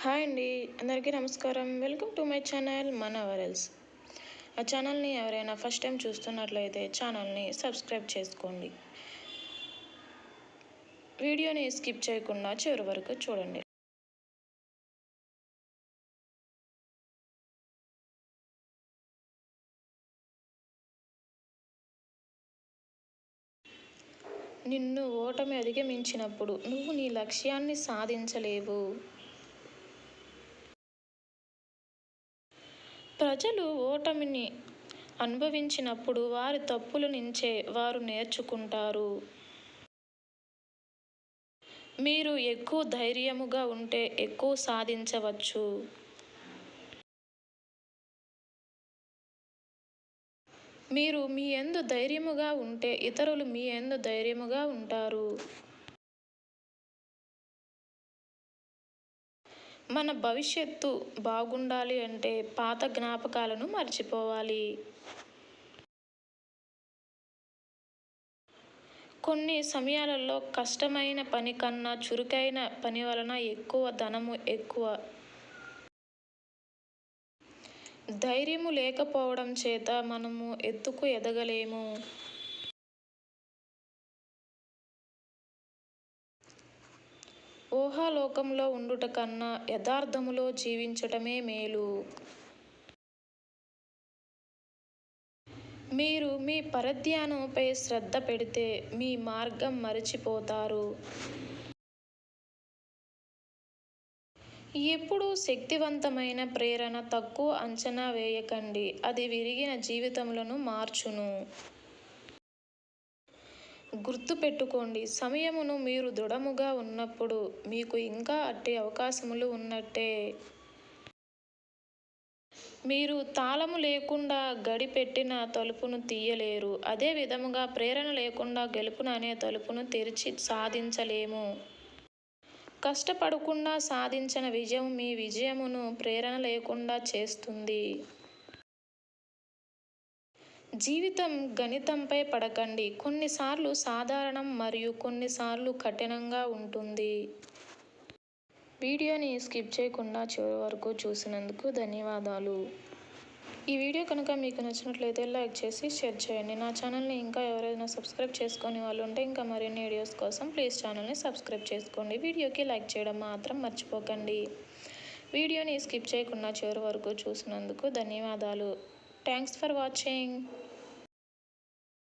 Hi అండి, అందరికీ నమస్కారం. వెల్కమ్ టు మై ఛానల్ మన వరల్స్. ఆ ఛానల్ని ఎవరైనా ఫస్ట్ టైం చూస్తున్నట్లయితే ఛానల్ని సబ్స్క్రైబ్ చేసుకోండి. వీడియోని స్కిప్ చేయకుండా చివరి వరకు చూడండి. నిన్ను ఓటమి అధిగమించినప్పుడు నువ్వు నీ లక్ష్యాన్ని సాధించలేవు. ప్రజలు ఓటమిని అనుభవించినప్పుడు వారి తప్పుల నుంచే వారు నేర్చుకుంటారు. మీరు ఎక్కువ ధైర్యముగా ఉంటే ఎక్కువ సాధించవచ్చు. మీరు మీ యందు ధైర్యముగా ఉంటే ఇతరులు మీ యందు ధైర్యముగా ఉంటారు. మన భవిష్యత్తు బాగుండాలి అంటే పాత జ్ఞాపకాలను మర్చిపోవాలి. కొన్ని సమయాలలో కష్టమైన పని కన్నా చురుకైన పని వలన ఎక్కువ ధనము ఎక్కువ. ధైర్యము లేకపోవడం చేత మనము ఎత్తుకు ఎదగలేము. ఊహాలోకంలో ఉండుట కన్నా యథార్థములో జీవించటమే మేలు. మీరు మీ పరధ్యానంపై శ్రద్ధ పెడితే మీ మార్గం మరచిపోతారు. ఎప్పుడూ శక్తివంతమైన ప్రేరణ తక్కువ అంచనా వేయకండి, అది విరిగిన జీవితములను మార్చును. గుర్తుపెట్టుకోండి, సమయమును మీరు దృఢముగా ఉన్నప్పుడు మీకు ఇంకా అట్టి అవకాశములు ఉన్నట్టే. మీరు తాళము లేకుండా గడి పెట్టిన తలుపును తీయలేరు. అదే విధముగా ప్రేరణ లేకుండా గెలుపును అనే తలుపును తెరిచి సాధించలేము. కష్టపడకుండా సాధించిన విజయం మీ విజయమును ప్రేరణ లేకుండా చేస్తుంది. జీవితం గణితంపై పడకండి. కొన్నిసార్లు సాధారణం మరియు కొన్నిసార్లు కఠినంగా ఉంటుంది. వీడియోని స్కిప్ చేయకుండా చివరి వరకు చూసినందుకు ధన్యవాదాలు. ఈ వీడియో కనుక మీకు నచ్చినట్లయితే లైక్ చేసి షేర్ చేయండి. నా ఛానల్ని ఇంకా ఎవరైనా సబ్స్క్రైబ్ చేసుకొని వాళ్ళు ఉంటే ఇంకా మరిన్ని వీడియోస్ కోసం ప్లీజ్ ఛానల్ని సబ్స్క్రైబ్ చేసుకోండి. వీడియోకి లైక్ చేయడం మాత్రం మర్చిపోకండి. వీడియోని స్కిప్ చేయకుండా చివరి వరకు చూసినందుకు ధన్యవాదాలు. Thanks for watching.